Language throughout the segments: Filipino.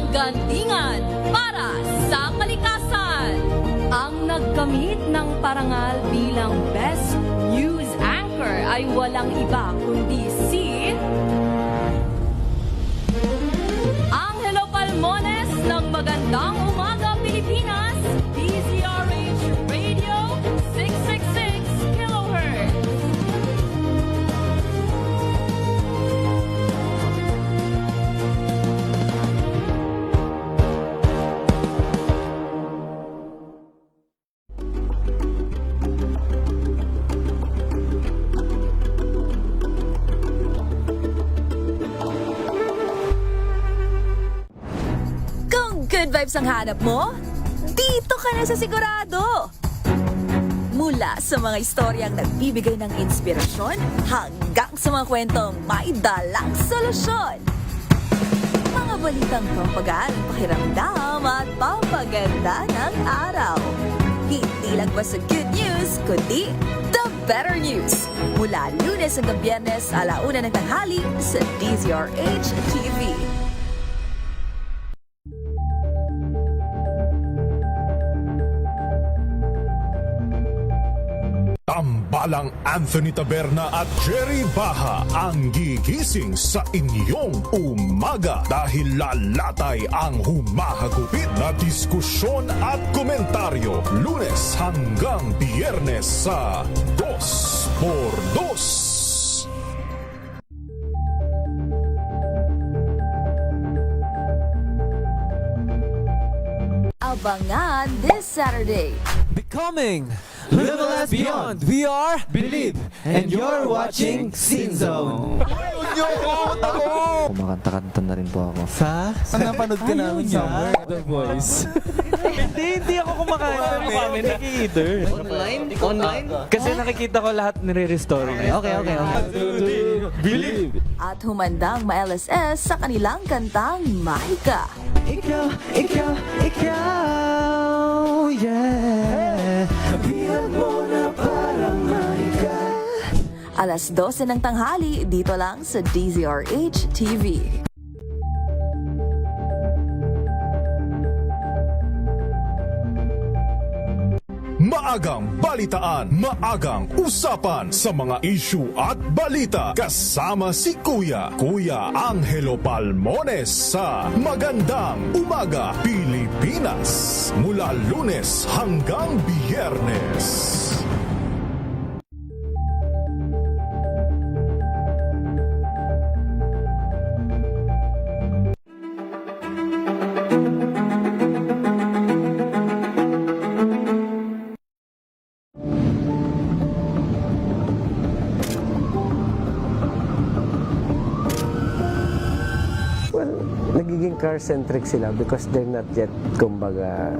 Gantingan para sa kalikasan. Ang nagkamit ng parangal bilang Best News Anchor ay walang iba kundi si Angelo Palmones ng Magandang Umaga Pilipinas, DZRH Radio 666 kHz. Good vibes ang hanap mo? Dito ka na sa sigurado! Mula sa mga istoryang nagbibigay ng inspirasyon hanggang sa mga kwentong may dalang solusyon. Mga balitang pampagaan ang pakiramdam at pampaganda ng araw. Hindi lang basta good news, kundi the better news. Mula Lunes hanggang Biyernes, 1:00 ng tanghali sa DZRH TV. Tambalang Anthony Taberna at Jerry Baha ang gigising sa inyong umaga dahil lalatay ang humahagupit na diskusyon at komentaryo Lunes hanggang Biyernes sa 2x2. Abangan this Saturday. Becoming Level As Beyond. We are Believe, and you're watching Scene Zone. Kumakanta-kanta na rin po ako. Sa? Napanood ka namin somewhere. The Voice. Hindi ako kumakain. Either. Online? Kasi nakikita ko lahat nire-restore niya. Okay. Believe. At humandang ma-LSS sa kanilang kantang Mahika. Ikaw, yeah. Bihag mo na parang mahika. Alas 12 ng tanghali, dito lang sa DZRH TV. Maagang balitaan, maagang usapan sa mga issue at balita kasama si Kuya Angelo Palmones sa Magandang Umaga Pilipinas mula Lunes hanggang Biyernes. Nagiging car-centric sila because they're not yet, kumbaga,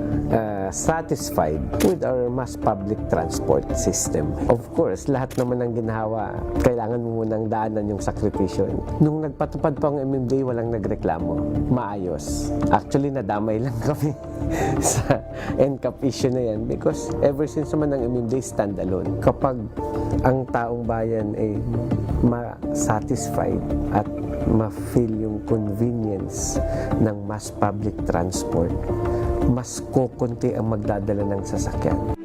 satisfied with our mass public transport system. Of course, lahat naman ng ginawa, kailangan mo munang daanan yung sakripisyo. Nung nagpatupad pa ang MMDA, walang nagreklamo. Maayos. Actually, nadamay lang kami sa NCAP issue na yan because ever since naman ang MMDA standalone, kapag ang taong bayan ay ma-satisfied at ma-feel yung convenience ng mass public transport, mas kukunti ang magdadala ng sasakyan.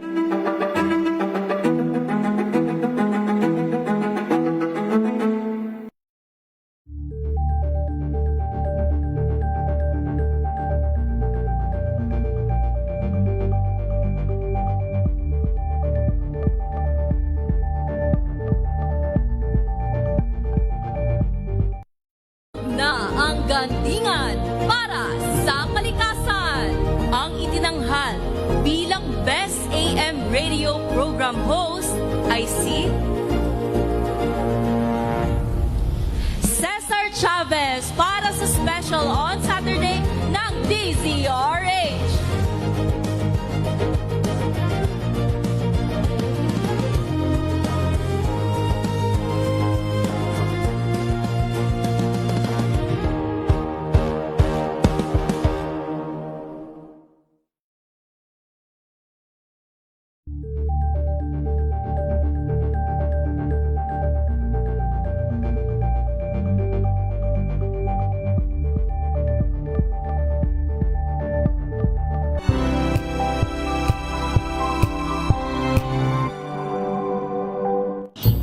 Gantingan para sa kalikasan. Ang itinanghal bilang Best AM Radio Program Host ay si Cesar Chavez para sa special on Saturday ng DZRH.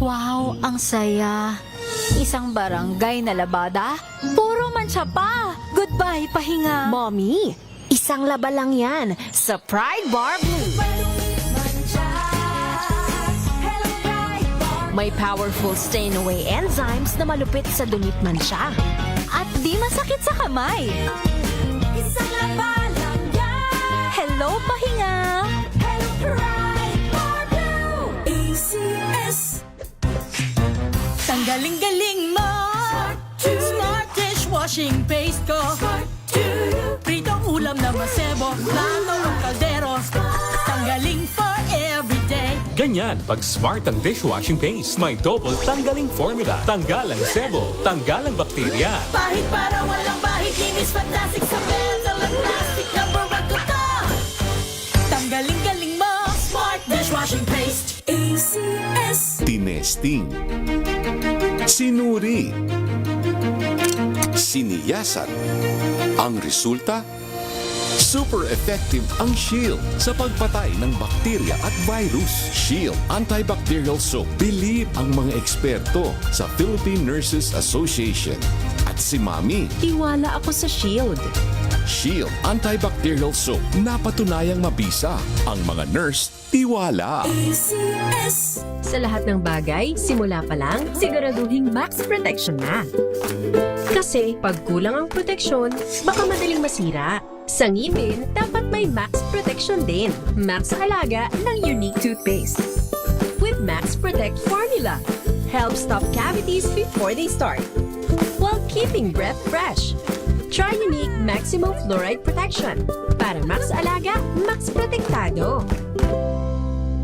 Wow, ang saya. Isang barangay na labada? Puro mancha pa! Goodbye, pahinga! Mommy, isang laba lang yan sa Pride Bar Blue. May powerful stain-away enzymes na malupit sa dumit mansya. At di masakit sa kamay! Isang laba lang yan! Hello, pahinga! Hello, Pride Bar Blue! ACS! Tanggaling-galing mo Smart dishwashing paste ko Pritong ulam na masebo Plato ng kaldero Tanggaling for everyday Ganyan, pag smart ang dishwashing paste, may double tanggaling formula. Tanggal ang sebo, tanggal ang bakterya. Bahid para walang bahid Linis fantastic sa metal at plastic Number 1 ko to Tanggaling-galing mo Smart dishwashing paste ACS Tinesting, sinuri, siniyasan. Ang resulta? Super effective ang Shield sa pagpatay ng bakterya at virus. Shield Antibacterial Soap. Believe ang mga eksperto sa Philippine Nurses Association. At si Mami. Tiwala ako sa Shield. Shield Antibacterial Soap. Napatunayang mabisa. Ang mga nurse, tiwala. Sa lahat ng bagay, simula pa lang, siguraduhing max protection na. Kasi pag kulang ang proteksyon, baka madaling masira. Sa ngipin, dapat may max protection din. Max Alaga ng Unique Toothpaste. With Max Protect Formula. Help stop cavities before they start. While keeping breath fresh. Try Unique Maximum Fluoride Protection. Para Max Alaga, Max Protektado.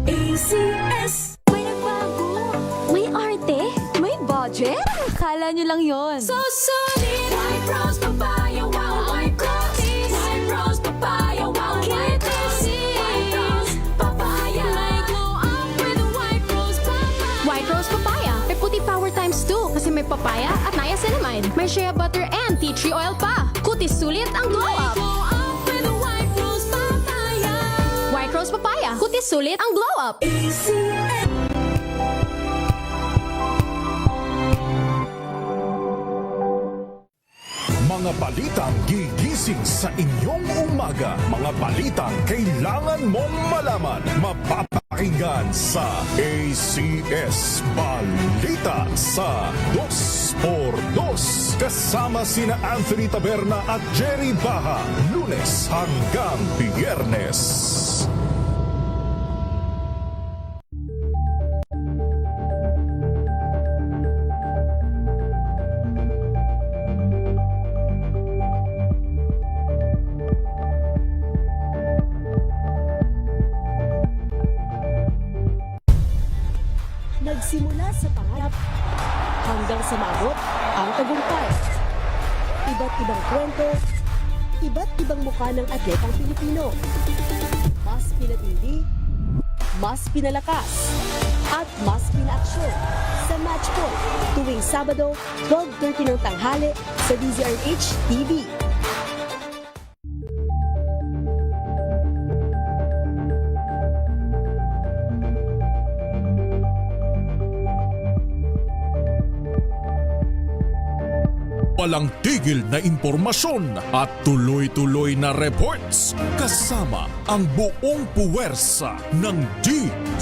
ACS! May nagbago! May arte! May budget! Kala nyo lang yon. So solid White Rose Papaya Wow White Rose White Rose Papaya Wow White Rose White Rose Papaya May glow up with White Rose Papaya White Rose Papaya. May puti power times 2 kasi may papaya at niacinamide. May shea butter and tea tree oil pa. Kutis sulit ang glow up. Glow up with White Rose Papaya White Rose Papaya. Kutis sulit ang glow up. Mga balitang gigising sa inyong umaga. Mga balitang kailangan mong malaman. Mapapakinggan sa ACS Balita sa 2x2. Kasama sina Anthony Taberna at Jerry Baha. Lunes hanggang Biyernes. Nagsimula sa pangarap hanggang sa maabot ang tagumpay. Iba't ibang kwento, iba't ibang mukha ng atletang Pilipino. Mas pinatindi, mas pinalakas, at mas pinaaksyon sa Match Point tuwing Sabado, 12:30 ng tanghali sa DZRH TV. Walang tigil na impormasyon at tuloy-tuloy na reports kasama ang buong puwersa ng DZRH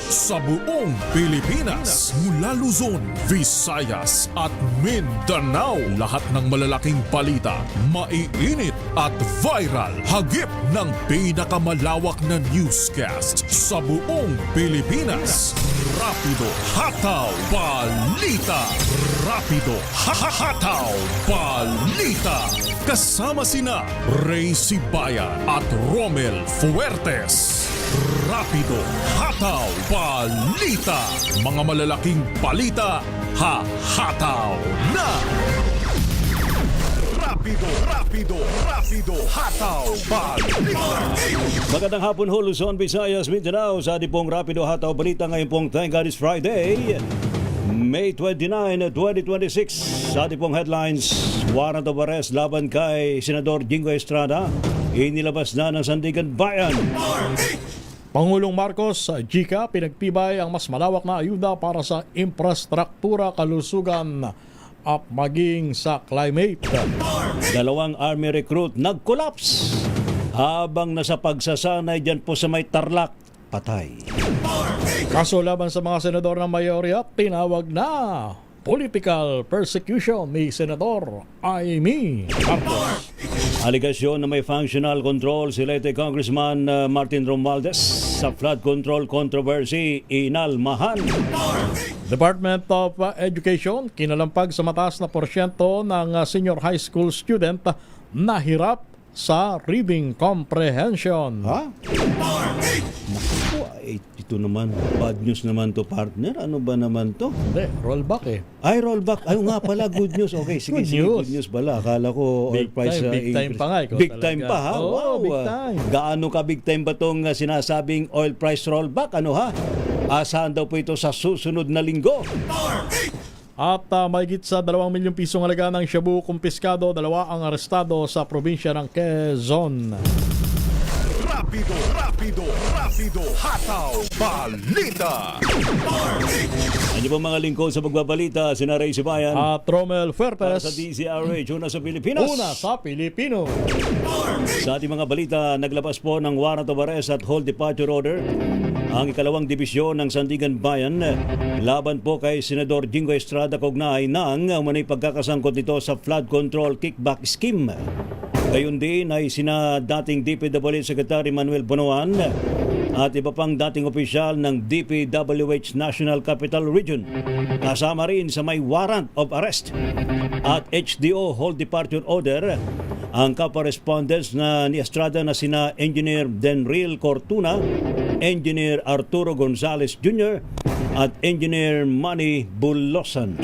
sa buong Pilipinas. Mula Luzon, Visayas at Mindanao. Lahat ng malalaking balita, maiinit at viral. Hagip ng pinakamalawak na newscast sa buong Pilipinas. Rapido Hataw Balita. Rapido Hataw Balita. Kasama sina Ray Sibayan at Romel Fuertes. Rapido Hataw Balita. Mga malalaking balita, hahataw na! Rapido Hataw Balita. Magandang hapon ho, Luzon, Visayas, Mindanao. Sa ating pong Rapido Hataw Balita ngayon pong Thank God It's Friday, May 29, 2026. Sa ating pong headlines, warrant of arrest laban kay Senador Jingo Estrada inilabas na ng Sandigan Bayan. Pangulong Marcos sa GCA pinagtibay ang mas malawak na ayuda para sa infrastruktura, kalusugan at maging sa climate. Dalawang army recruit nag-collapse habang nasa pagsasanay dyan po sa may Tarlac, patay. Kaso laban sa mga senador ng mayorya, tinawag na political persecution ni Senador Amy Marcos. Aligasyon na may functional control si Leyte Congressman Martin Romualdez sa flood control controversy inalmahan. Department of Education kinalampag sa mataas na porsyento ng senior high school student na hirap sa reading comprehension. Ha? Naku, ito naman, bad news naman to, partner. Ano ba naman to? Hindi, rollback eh. Ay, rollback. Ay, nga pala, good news. Okay, sige, good news pala. Akala ko oil Big price time, big time pa nga, ikaw big talaga. time pa, ha? Oo, Wow. big time. Gaano ka big time ba tong sinasabing oil price rollback? Ano ha? Asahan daw po ito sa susunod na linggo. At mahigit sa 2 milyong pisong halaga ng shabu kumpiskado, 2 ang arestado sa probinsya ng Quezon. Rapido, hataw, balita. Ano po mga lingkod sa pagbabalita, sina Ray Sibayan At Romel para Fuertes, sa DZRH, una sa Pilipinas. una sa Pilipino. Sa ating mga balita, naglabas po ng warrant of arrest at hold departure order ang ikalawang dibisyon ng Sandigan Bayan laban po kay Senador Jingo Estrada kaugnay ng umanay pagkakasangkot nito sa flood control kickback scheme. Gayon din ay sina dating DPWH Secretary Manuel Bonoan at iba pang dating opisyal ng DPWH National Capital Region. Kasama rin sa may warrant of arrest at HDO hold departure order ang correspondents na ni Estrada na sina Engineer Denril Cortuna, Engineer Arturo Gonzales Jr. at Engineer Manny Bulosan.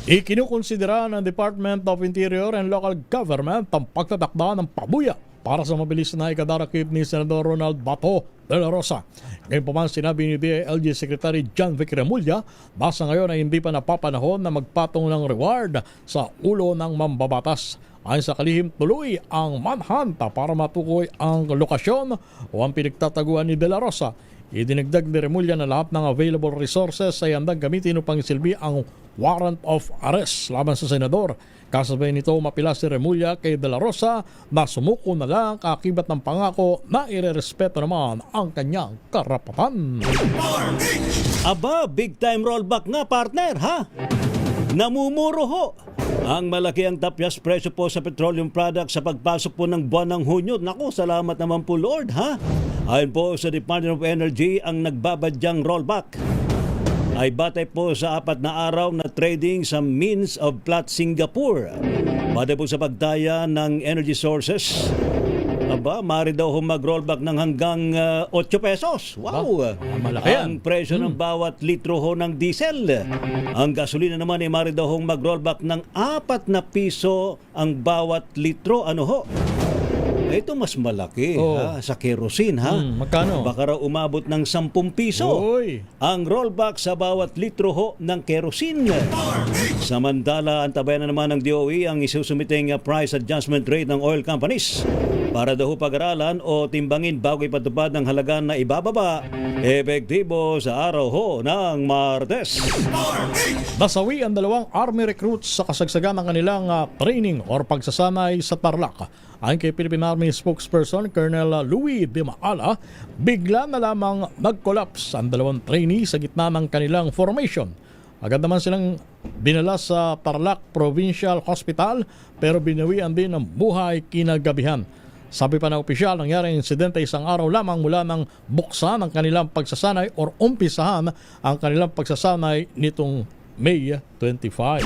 Ikinukonsidera ng Department of Interior and Local Government ang pagtatakda ng pabuya para sa mabilis na ikadarakip ni Senador Ronald Bato de la Rosa. Ngayon pa man sinabi ni DILG Secretary John Vic Remulla na sa ngayon ay hindi pa napapanahon na magpatong ng reward sa ulo ng mambabatas. Ayon sa kalihim, tuloy ang manhunt para matukoy ang lokasyon o ang pinagtataguan ni de la Rosa. Idinagdag ni Remulla na lahat ng available resources ay handang gamitin upang isilbi ang warrant of arrest laban sa senador. Kasabay nito mapila si Remulla kay de la Rosa na sumuko na lang kaakibat ng pangako na irerespeto naman ang kanyang karapatan. Aba, big time rollback nga, partner, ha? Namumuro ho. Ang malaki ang tapyas presyo po sa petroleum products sa pagpasok po ng buwan ng Hunyo. Naku, salamat naman po Lord, ha? Ayon po sa Department of Energy, ang nagbabadyang rollback ay batay po sa 4 na araw na trading sa Means of Plot Singapore. Batay po sa pagdaya ng energy sources, aba, maaari daw mag-rollback ng hanggang 8 pesos. Wow! Malaki yan. Ang presyo ng bawat litro ho ng diesel. Ang gasolina naman ay maaari daw mag-rollback ng 4 na piso ang bawat litro. Ano ho? Ito mas malaki ha, sa kerosene ha. Magkano? Baka raw umabot ng 10 piso. Uy. Ang rollback sa bawat litro ho ng kerosene. Samantala, antabayan na naman ng DOE ang isusumiting price adjustment rate ng oil companies para daw pag-aralan o timbangin bago ipatupad ng halaga na ibababa epektibo sa araw ho ng Martes. Nasawi ang 2 army recruits sa kasagsagan ng kanilang training or pagsasanay sa Tarlac. Ayon kay Philippine Army spokesperson Colonel Louis de Maala, bigla na lamang nag-collapse ang 2 trainee sa gitna ng kanilang formation. Agad naman silang binala sa Tarlac Provincial Hospital pero binawian din ng buhay kinagabihan. Sabi pa ng opisyal, nangyari ang insidente 1 araw lamang mula ng buksan ang kanilang pagsasanay or umpisahan ang kanilang pagsasanay nitong May 25.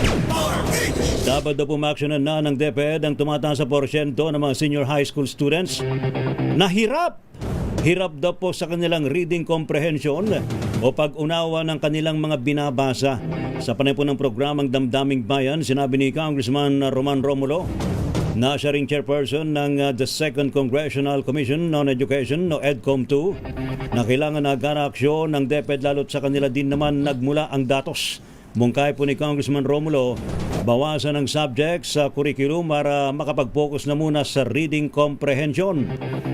Dapat daw pumaksyonan na ng DepEd ang tumataas sa porsyento ng mga senior high school students na hirap daw po sa kanilang reading comprehension o pag-unawa ng kanilang mga binabasa. Sa panay po ng programang Damdaming Bayan, sinabi ni Congressman Roman Romulo na siya ring chairperson ng the 2nd Congressional Commission on Education o EDCOM2 na kailangan na agara aksyon ng DepEd lalo't sa kanila din naman nagmula ang datos Mungkay po ni Congressman Romulo, bawasan ang subjects sa curriculum para makapag-focus na muna sa reading comprehension.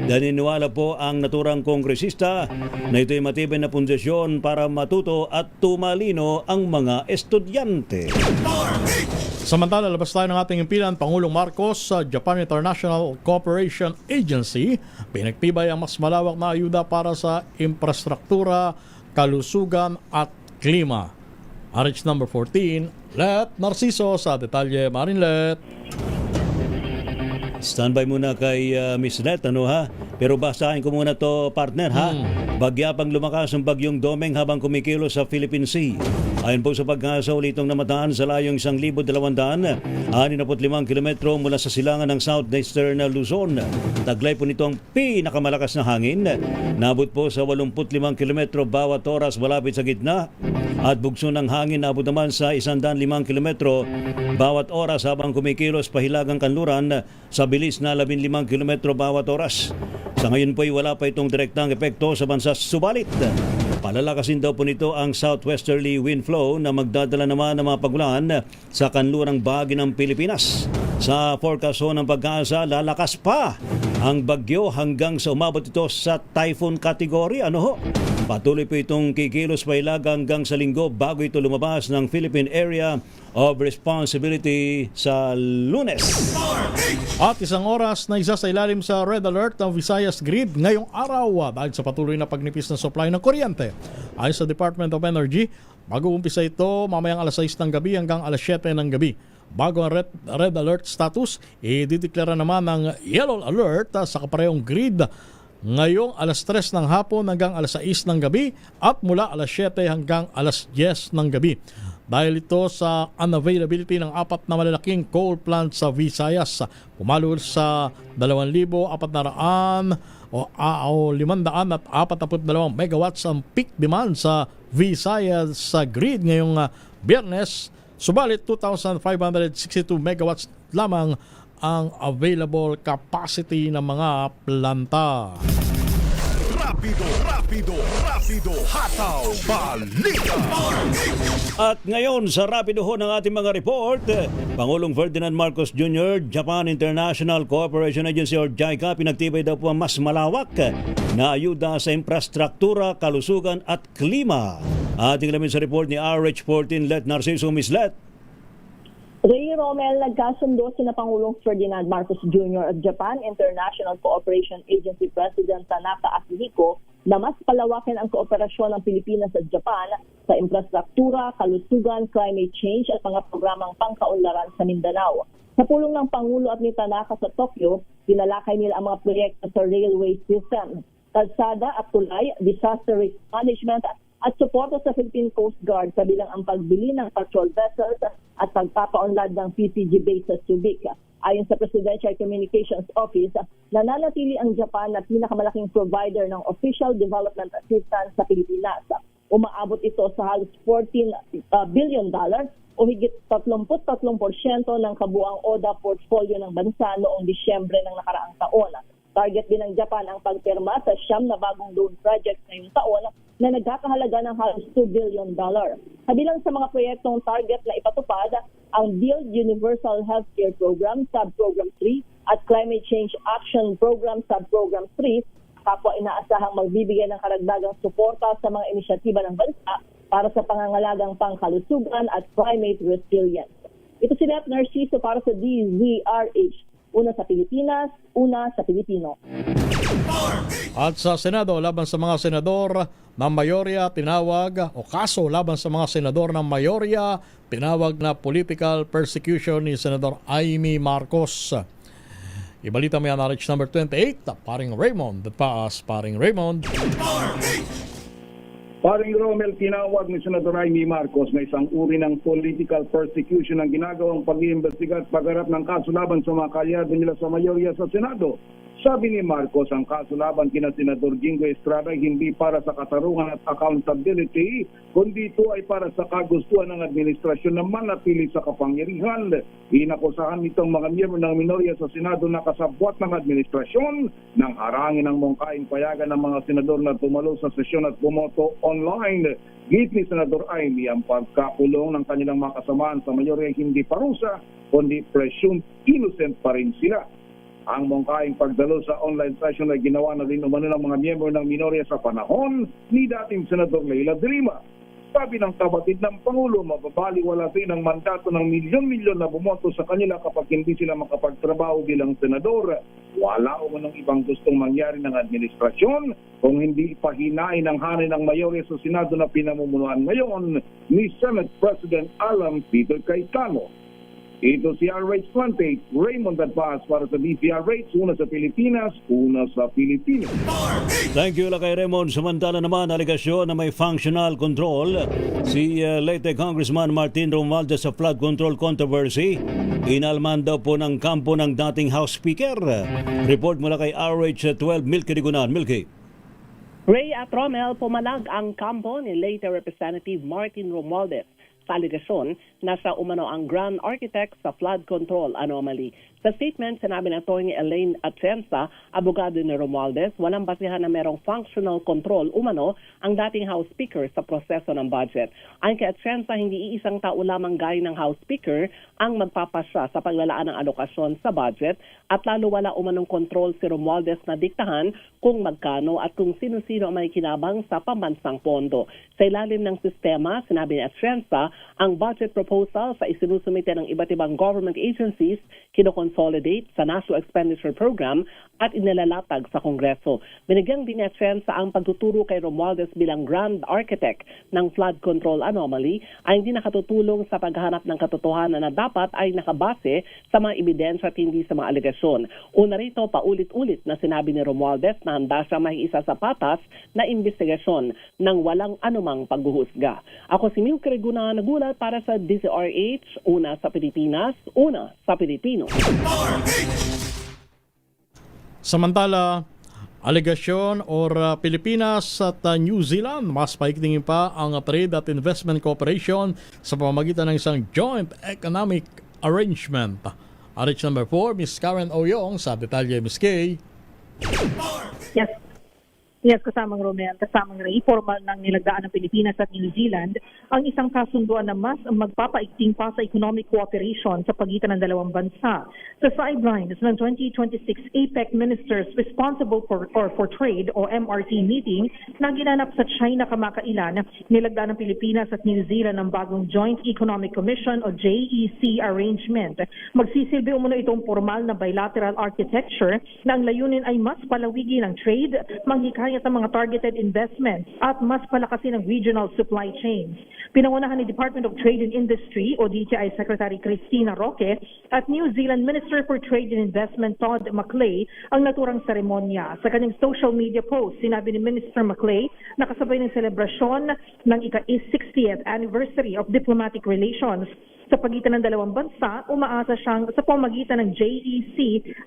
Naniniwala po ang naturang kongresista na ito'y matibay na pundasyon para matuto at tumalino ang mga estudyante. Samantala, labas tayo ng ating impilan, Pangulong Marcos sa Japan International Cooperation Agency, pinagtibay ang mas malawak na ayuda para sa infrastruktura, kalusugan at klima. RH number 14, Let Narciso sa detalye. Marinlet. Standby muna kay Miss Net, ano ha? Pero basahin ko muna to, partner, ha? Bagyapang lumakas ang bagyong Domeng habang kumikilos sa Philippine Sea. Ayon po sa pag-asa, ulitong namataan sa layong 1,265 kilometro mula sa silangan ng southeastern Luzon. Taglay po nito ang pinakamalakas na hangin. Nabot po sa 85 kilometro bawat oras malapit sa gitna. At bugso ng hangin nabot naman sa 105 kilometro bawat oras habang kumikilos pahilagang kanluran sa bilis na 15 kilometro bawat oras. Sa ngayon po ay wala pa itong direktang epekto sa bansa, subalit palalakasin daw po nito ang southwesterly wind flow na magdadala naman ng mga pagulan sa kanlurang bahagi ng Pilipinas. Sa forecast ho ng pag-asa, lalakas pa ang bagyo hanggang sa umabot ito sa typhoon category. Ano ho? Patuloy po itong kikilos pailaga hanggang sa linggo bago ito lumabas ng Philippine Area of Responsibility sa Lunes. At isang oras na isa sa ilalim sa red alert ng Visayas Grid ngayong araw dahil sa patuloy na pagnipis ng supply ng kuryente. Ayon sa Department of Energy, mag-uumpisa ito mamayang alas 6 ng gabi hanggang alas 7 ng gabi. Bago ang red alert status, idideklara naman ng yellow alert sa kaparehong grid ngayong alas 3 ng hapon hanggang alas 6 ng gabi at mula alas 7 hanggang alas 10 ng gabi. Dahil ito sa unavailability ng 4 na malalaking coal plants sa Visayas, pumalo sa 2,400 o 542 megawatts ang peak demand sa Visayas sa grid ngayong Biyernes. Subalit 2,562 megawatts lamang ang available capacity ng mga planta. Rapido, hataw, balita. At ngayon sa rapido ho ng ating mga report, Pangulong Ferdinand Marcos Jr., Japan International Cooperation Agency or JICA, pinagtibay daw po ang mas malawak na ayuda sa infrastruktura, kalusugan at klima. Ating alamin sa report ni RH14, Let Narciso. Miss Let. Ray Romel, nagkasundo sina Pangulong Ferdinand Marcos Jr. at Japan International Cooperation Agency President Tanaka Akihiko na mas palawakin ang kooperasyon ng Pilipinas at Japan sa infrastruktura, kalusugan, climate change at mga programang pangkaunlaran sa Mindanao. Sa pulong ng Pangulo at ni Tanaka sa Tokyo, tinalakay nila ang mga proyekto sa railway system, kalsada at tulay, disaster risk management at suporta sa Philippine Coast Guard kabilang ang pagbili ng patrol vessels at pagpapaunlad ng PCG base sa Subic. Ayon sa Presidential Communications Office, nananatili ang Japan na pinakamalaking provider ng official development assistance sa Pilipinas. Umaabot ito sa halos $14 billion o higit 33% ng kabuang ODA portfolio ng bansa noong Disyembre ng nakaraang taon. Target din ng Japan ang pagpirma sa 9 na bagong loan projects ngayong taon na nagkakahalaga ng halos $2 billion. Kabilang sa mga proyektong target na ipatupad ang Build Universal Healthcare Program, Sub-Program 3 at Climate Change Action Program, Sub-Program 3. Kapwa inaasahang magbibigay ng karagdagang suporta sa mga inisyatiba ng bansa para sa pangangalagang pangkalusugan at climate resilience. Ito si Let Narciso para sa DZRH. Una sa Pilipinas, una sa Pilipino. At sa Senado, laban sa mga senador ng mayorya, tinawag o kaso laban sa mga senador ng mayorya, tinawag na political persecution ni Senador Amy Marcos. Ibalita mo yan, RH number 28, Paring Raymond. Paring Raymond. Paring Romel, tinawag ni Senador Amy Marcos na isang uri ng political persecution ang ginagawang pag-iimbestiga at pagharap ng kaso laban sa mga kalyado nila sa mayorya sa Senado. Sabi ni Marcos, ang kaso laban kina Senador Jingo Estrada ay hindi para sa katarungan at accountability, kundi ito ay para sa kagustuhan ng administrasyon na manatili sa kapangyarihan. Inakusahan nitong mga miyembro ng minorya sa Senado na kasabwat ng administrasyon nang harangin ang mungkaing payagan ng mga senador na tumalo sa sesyon at bumoto online. Git ni Senador Amy, ang pagkakulong ng kanilang mga kasamaan sa mayorya ay hindi parusa, kundi presumed innocent pa rin sila. Ang mungkaing pagdalo sa online session ay ginawa na rin umano ng mga miyembro ng minorya sa panahon ni dating Senador Leila de Lima. Sabi ng kapatid ng Pangulo, mababaliwala rin ang mandato ng milyon-milyon na bumoto sa kanila kapag hindi sila makapagtrabaho bilang senador. Wala umanong ibang gustong mangyari ng administrasyon kung hindi pahinain ang hanay ng mayorya sa Senado na pinamumunuan ngayon ni Senate President Alan Peter Cayetano. Ito si RH28, Raymond Advaz para sa DZRH, una sa Pilipinas, una sa Pilipino. Thank you kay Raymond. Samantala naman, aligasyon na may functional control si late Congressman Martin Romualdez sa flood control controversy. Inalman daw po ng kampo ng dating House Speaker. Report mula kay RH12, Milky Rigunan. Milky. Ray at Romel, pumalag ang kampo ni late Representative Martin Romualdez sa aligasyon na siya umano ang grand architect sa flood control anomaly. Sa statement, sinabi ng Atty. Elaine Atienza, abogado ni Romualdez, walang basihan na merong functional control umano ang dating House Speaker sa proseso ng budget. Ayon kay Atienza, hindi iisang tao lamang gaya ng House Speaker ang magpapasya sa paglalaan ng alokasyon sa budget at lalo wala umanong control si Romualdez na diktahan kung magkano at kung sino-sino ang may kinabang sa pambansang pondo. Sa ilalim ng sistema, sinabi ni Atienza, ang budget proposal sa isinusumite ng iba't ibang government agencies kinoconsolidate sa National Expenditure Program at inilalatag sa Kongreso. Binigyang din ni Atienza ang pagtuturo kay Romualdez bilang grand architect ng flood control anomaly ay hindi nakatutulong sa paghahanap ng katotohanan na dapat ay nakabase sa mga ebidensya at hindi sa mga alegasyon. Una rito, paulit-ulit na sinabi ni Romualdez na handa siya makiisa sa patas na investigasyon ng walang anumang paghuhusga. Ako si Milky Rigunan, nagulat para sa DZRH, una sa Pilipinas, una sa Pilipino. Samantala, alegasyon or Pilipinas at New Zealand mas paigtingin pa ang trade at investment cooperation sa pamamagitan ng isang joint economic arrangement. RH number 4, Miss Karen Oyong sa detalye, Miss Kay. Yes, kasamang Romel, kasamang Ray, formal ng nilagdaan ng Pilipinas at New Zealand ang isang kasunduan na mas magpapaigting pa sa economic cooperation sa pagitan ng dalawang bansa. Sa sidelines ng 2026 APEC Ministers Responsible for Trade o MRT meeting na ginanap sa China kamakailan, nilagdaan ng Pilipinas at New Zealand ang bagong Joint Economic Commission o JEC arrangement. Magsisilbi umano itong formal na bilateral architecture na ang layunin ay mas palawigin ang trade, manghikayat ng mga targeted investments at mas palakasin ang regional supply chains. Pinangunahan ni Department of Trade and Industry o DTI Secretary Cristina Roque at New Zealand Minister for Trade and Investment Todd Macleay ang naturang seremonya. Sa kanyang social media post, sinabi ni Minister Macleay na kasabay ng selebrasyon ng ika-60th anniversary of diplomatic relations sa pagitan ng dalawang bansa, umaasa siyang sa pamamagitan ng JEC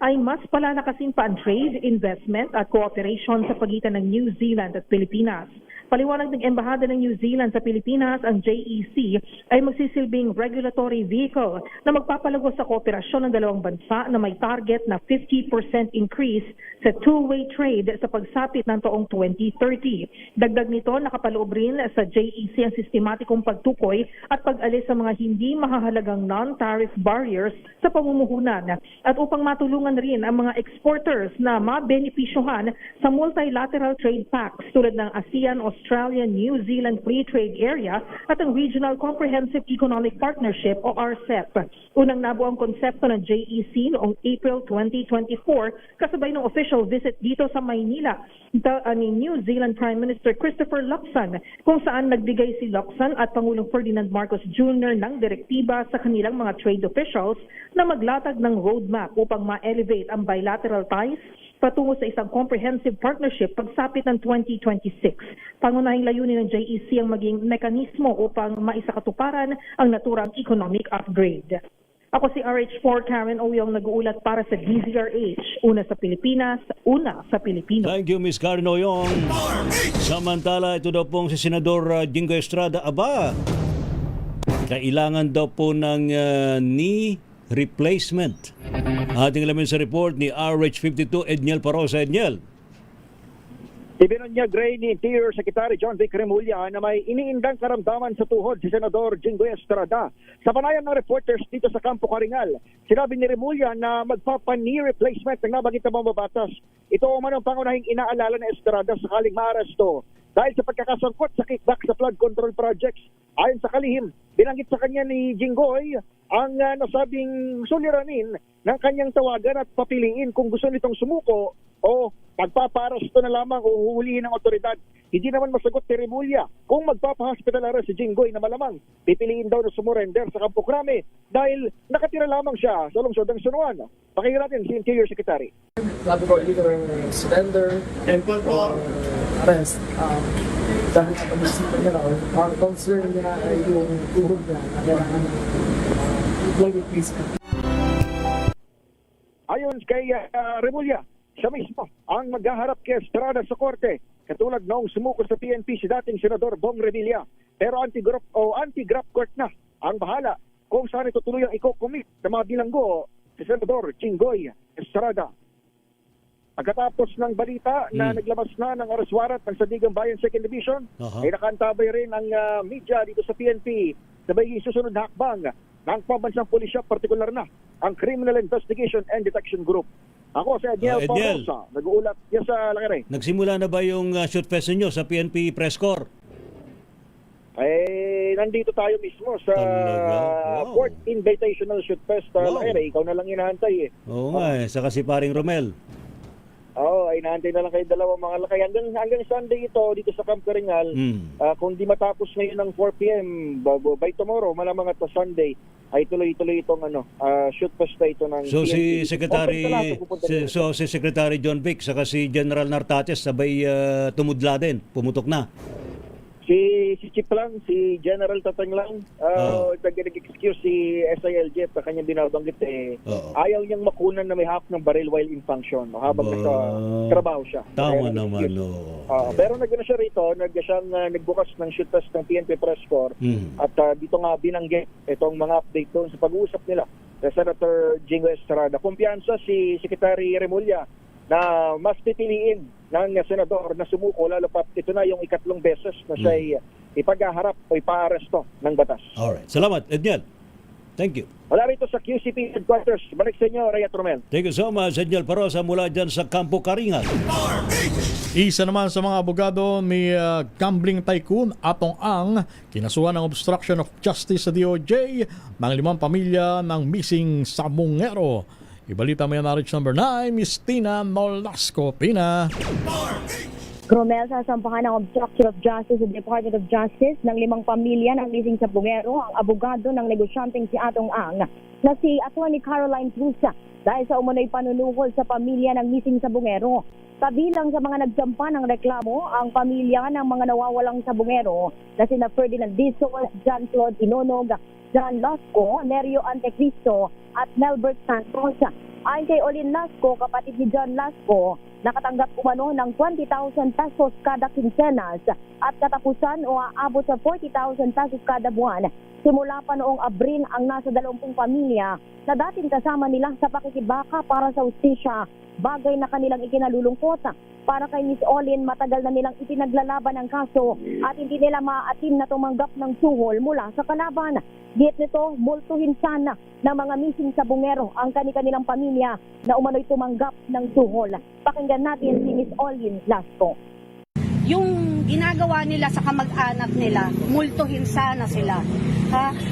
ay mas palalakasin pa ang trade, investment at cooperation sa pagitan ng New Zealand at Pilipinas. Paliwanag ng Embahada ng New Zealand sa Pilipinas, ang JEC ay magsisilbing regulatory vehicle na magpapalago sa kooperasyon ng dalawang bansa na may target na 50% increase sa two-way trade sa pagsapit ng taong 2030. Dagdag nito, nakapaloob rin sa JEC ang sistematikong pagtukoy at pag-alis sa mga hindi mahahalagang non-tariff barriers sa pamumuhunan at upang matulungan rin ang mga exporters na mabenepisyohan sa multilateral trade pacts tulad ng ASEAN, Australia, New Zealand Free Trade Area at ang Regional Comprehensive Economic Partnership o RCEP. Unang nabuo ang konsepto ng JEC noong April 2024 kasabay ng official visit dito sa Maynila ni New Zealand Prime Minister Christopher Luxon kung saan nagbigay si Luxon at Pangulong Ferdinand Marcos Jr. ng direktiba sa kanilang mga trade officials na maglatag ng roadmap upang ma-elevate ang bilateral ties patungo sa isang comprehensive partnership pagsapit ng 2026. Pangunahing layunin ng JEC ang maging mekanismo upang maisakatuparan ang naturang economic upgrade. Ako si RH4 Karen Oyong, nag-uulat para sa DZRH, una sa Pilipinas, una sa Pilipino. Thank you, Miss Karen Oyong. Samantala, ito daw pong si Senador Jingo Estrada. Aba, kailangan daw po ng knee replacement. Ating alamin sa report ni RH52 Edniel Parosa. Edniel. Ibinunyag rin ni Interior Secretary John Vic Remulla na may iniindang karamdaman sa tuhod si Senador Jinggoy Estrada. Sa panayam ng reporters dito sa Campo Karingal, sinabi ni Remulla na magpapa-knee replacement ng nabanggit na mambabatas. Ito man ang pangunahing inaalala ni Estrada sakaling maaresto dahil sa pagkakasangkot sa kickback sa flood control projects. Ayon sa kalihim, binanggit sa kanya ni Jinggoy ang nasabing suliranin ng kanyang tawagan at papiliin kung gusto nitong sumuko o pagpaparesto na lamang o huhulihin ng otoridad. Hindi naman masagot ni Remulla kung magpapa-hospital arrest si Jinggoy na malamang pipiliin daw na sumurrender sa Campo Crame dahil nakatira lamang siya sa lungsod ng San Juan. Pakinggan natin si Interior Secretary. Sabi ko, either surrender or arrest. Dahil sa pag-isipan nila, ang concern niya ay yung tuhod niya na kailangan please. Ayon kay Remulla, siya mismo ang maghaharap kay Estrada sa korte katulad noong sumuko sa PNP si dating Senador Bong Revilla. Pero anti-graft court na ang bahala kung saan ito tuluyang i-commit ng mga bilanggo si Senador Jinggoy Estrada. Pagkatapos ng balita na naglabas na ng arrest warrant ng Sandigan Bayan 2nd Division, ay nakaantabay rin ang media dito sa PNP sa may susunod na hakbang ng pambansang pulisya, partikular na ang Criminal Investigation and Detection Group. Ako si Edniel Paulosa, nag-uulat yan sa Langaray. Nagsimula na ba yung shoot fest ninyo sa PNP Press Corps? Nandito tayo mismo sa Fourth Invitational Shoot Fest Langaray. Ikaw na lang inahantay eh. Oo nga saka si paring Romel. Oo, ay naantay na lang kayo dalawang mga lakay. Hanggang Sunday ito, dito sa Camp Karingal, kung di matapos ngayon ng 4 p.m. by tomorrow, malamang at Sunday, ay tuloy-tuloy itong shoot fest na ito ng So PNP. si Secretary John Vic saka si General Nartates sabay tumudla din, pumutok na. Si Chief lang, si General Tatang lang, nag-excuse si SILJ sa kanyang binabanggit ayaw niyang makunan na may hawak ng baril while in function habang nasa trabaho siya. Tama naman. Pero nagano siya rito, nagbukas ng shoot fest ng PNP Press Corps at dito nga binanggit itong mga update doon sa pag-uusap nila sa Senator Jinggoy Estrada. Kumpiyansa si Secretary Remulla na mas pipiliin ng senador na sumuko, lalo pa ito na yung ikatlong beses na siya ipaghaharap o ipaaresto ng batas. Alright. Salamat, Edniel. Thank you. Wala rito sa QCP headquarters. Balik sa inyo, Ray at Romel. Thank you so much, Edniel Parosa mula dyan sa Campo Karingal. Isa naman sa mga abogado ni gambling tycoon Atong Ang, kinasuhan ng obstruction of justice sa DOJ ng 5 pamilya ng missing sabungero. Ibalita mo yan na Rich number 9, Miss Tina Nolasco. Tina. Romel, sasampahan ng obstruction of justice sa Department of Justice ng 5 pamilya ng missing sabungero ang abogado ng negosyanteng si Atong Ang na si Atty. Caroline Cruz dahil sa umunoy panunuhol sa pamilya ng missing sabungero. Kabilang sa mga nagsampa ng reklamo ang pamilya ng mga nawawalang sabungero na sina Ferdinand Dizon, John Claude Inonog, John Lasco, Nerio Antecristo at Melbert Santos. Ayon kay Olin Lasco, kapatid ni John Lasco, nakatanggap umano ng 20,000 pesos kada kinsenas at katapusan o aabot sa 40,000 pesos kada buwan. Simula pa noong Abril ang nasa 20 pamilya na dating kasama nila sa pakikibaka para sa ustisya, bagay na kanilang ikinalulungkot. Para kay Miss Olin, matagal na nilang ipinaglalaban ang kaso at hindi nila maaatim na tumanggap ng suhol mula sa kalaban. Git nito, multuhin sana ng mga missing sabungero ang kanilang pamilya na umano'y tumanggap ng suhol. Pakinggan natin si Miss Olin Lasco. Yung ginagawa nila sa kamag-anak nila, multuhin sana sila.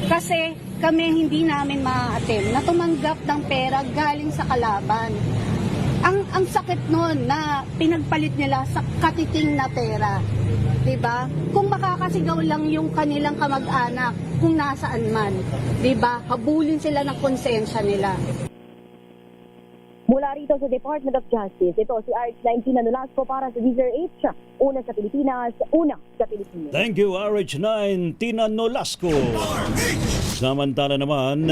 Kasi kami hindi namin maaatim na tumanggap ng pera galing sa kalaban. Ang sakit noon na pinagpalit nila sa katiting na pera. Diba? Kung makakasigaw lang yung kanilang kamag-anak kung nasaan man. Diba? Habulin sila ng konsensya nila. Mula rito sa Department of Justice, ito si RH9 Nolasco para sa DZRH, una sa Pilipinas, una sa Pilipinas. Thank you, RH9 Tina Nolasco. Samantala naman,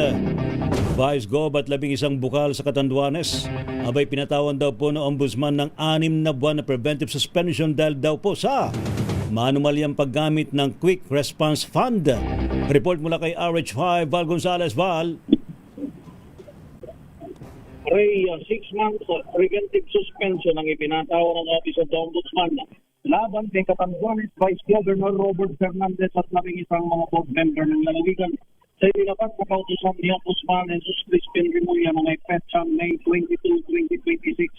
Vice Gov at 11 bukal sa Catanduanes, abay pinatawan daw po ng ombudsman ng 6 na buwan na preventive suspension dahil daw po sa manumalyang paggamit ng Quick Response Fund. Report mula kay RH5, Val Gonzalez. Val. Ray, 6 months preventive suspension ang ipinatawa ng Office of the Ombudsman laban kay Catanduanes Vice Governor Robert Fernandez at labing isang mga board member ng lalawigan. Sa inilabas na kautusan ni Ombudsman Jesus Crispin Remulla na may petsang May 22, 2026,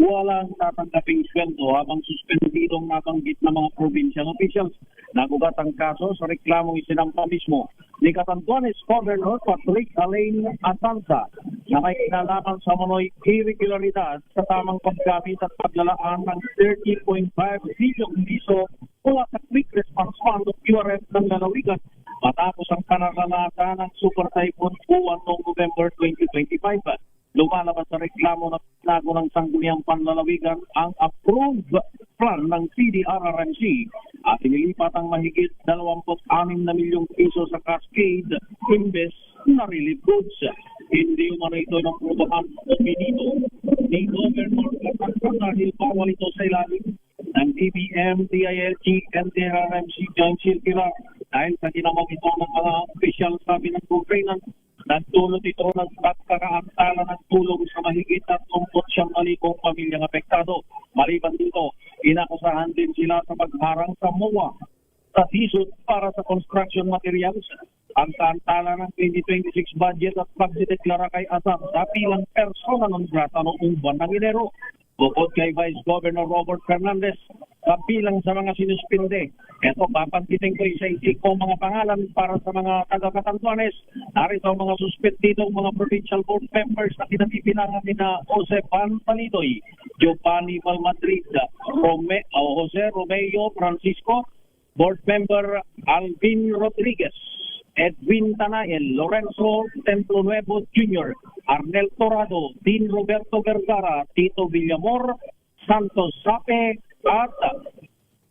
walang tatanggaping sweldo habang suspendidong nabanggit na mga provincial officials. Nagugat ang kaso sa reklamong isinampa mismo ni Catanduanes Governor Patrick Alain Atanza na may kinalaman sa manoy irregularidad sa tamang paggamit at paglalaan ng 30.5 billion piso mula sa Quick Response Fund of QRF ng lalawigan matapos ang pananalata ng Super Typhoon Uwan noong November 2025. Lumalabas sa reklamo na pinago ng Sangguniang Panlalawigan ang approved plan ng CDRRMC at inilipat ang mahigit 26 na milyong piso sa Cascade imbes na relief goods. Hindi umano ito ng prubahan o pinito ni Governor Catanduanes dahil bawal ito sa ilalim ng DBM, DILG, and DRRMC Joint Circular. Dahil sa ginamang ito ng mga official sabi ng complainant, nagdulot ito ng pagkakaantala ng tulong sa mahigit 39,000 pamilyang apektado. Maliban dito, inakusahan din sila sa pagharang sa MOA sa tisod para sa construction materials. Ang kaantala ng 2026 budget at pagdideklara kay Asam sa bilang persona non grata noong buwan ng Enero. Bukod kay Vice Governor Robert Fernandez, kabilang sa mga sinuspinde. Ito, papantitin ko isa-isip ko mga pangalan para sa mga taga-Catanduanes. Narito ang mga suspendidong mga provincial board members na pinatipilangan ni na Jose Pantalidoy, Giovanni Valmadrid, Jose Romeo Francisco, board member Alvin Rodriguez, Edwin Tanael, Lorenzo Templo Nuevo Jr., Arnel Torado, Dean Roberto Vergara, Tito Villamor, Santos Sape, at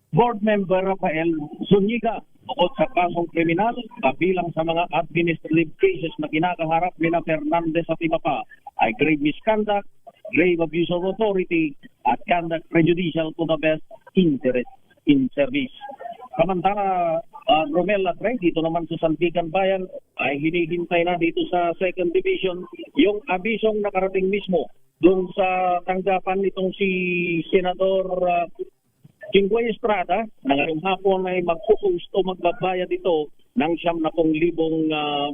board member Rafael Zuniga. Bukod sa kasong kriminal, kabilang sa mga administrative cases na kinakaharap ni na Fernandez at iba pa ay grave misconduct, grave abuse of authority, at conduct prejudicial to the best interest in service. Samantala, Romel at Ray, dito naman sa Sandigan Bayan, ay hinihintay na dito sa 2nd Division yung abisong nakarating mismo doon sa tanggapan nitong si Senador Jinggoy Estrada na ngayong hapon ay magpupost o magbabayad ito ng 70,000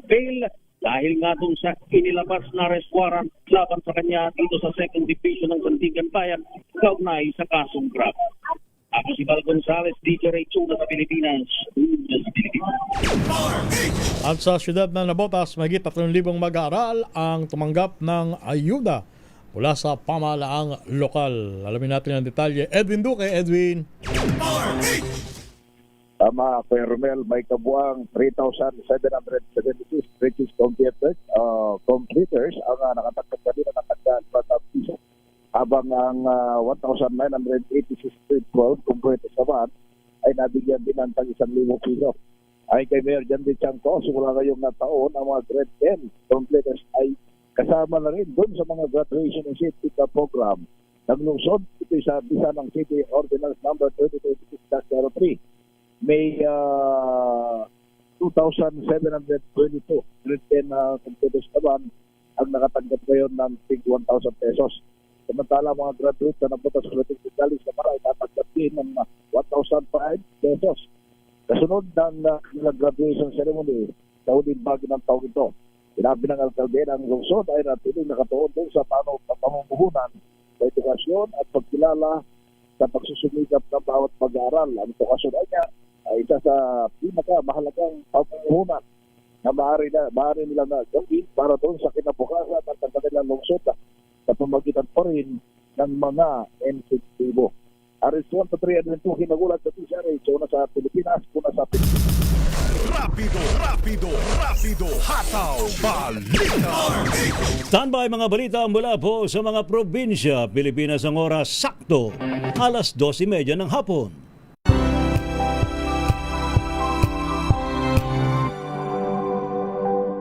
bail dahil nga doon sa inilabas na arrest warrant laban sa kanya dito sa 2nd Division ng Sandigan Bayan kaugnay sa kasong grabe. Ako si Val Gonzales, DJ Ray Chula sa Pilipinas. At sa siyudad ng Nabotas, mahigit 3,000 mag-aaral ang tumanggap ng ayuda mula sa pamahalaang lokal. Alamin natin ang detalye. Edwin Duque, Edwin. Tama, Kuya Romel, may kabuang 3,776 British computers ang nakatanggap kanina ng kandaan sa piso. Habang ang 1,986 kumpleto sa van ay nabigyan din ng 1,000 piso. Ay kay Mayor Jan de Chanco, simula ngayong taon, ang mga grade 10 completers ay kasama na rin doon sa mga graduation and safety program ng lungsod. Ito sa bisa ng City Ordinance number 2026-03. May 2,722 grade 10 completers na van ang nakatanggap ngayon ng 1,000 pesos. Samantala mga graduate na napunta sa Philippine College na maray tatanggap din ng 1,005 pesos. Kasunod ng graduation ceremony sa huling bagay ng taong ito, sinabi ng alkalde ng lungsod ay natuloy nakatuon doon sa pamumuhunan sa edukasyon at pagkilala sa pagsusumikap ng bawat mag-aaral. Ang edukasyon niya ay isa sa pinakamahalagang pamumuhunan na maaari nila na gawin para doon sa kinabukasan at ang kanilang lungsod sa pamagitan pa rin ng mga insentibo. Arizona 302 hinagulat sa TCRH una sa Pilipinas, una sa Pilipinas. Rapido, hataw, balita. Standby mga balita mula po sa mga probinsya. Pilipinas ang oras sakto, 12:30 ng hapon.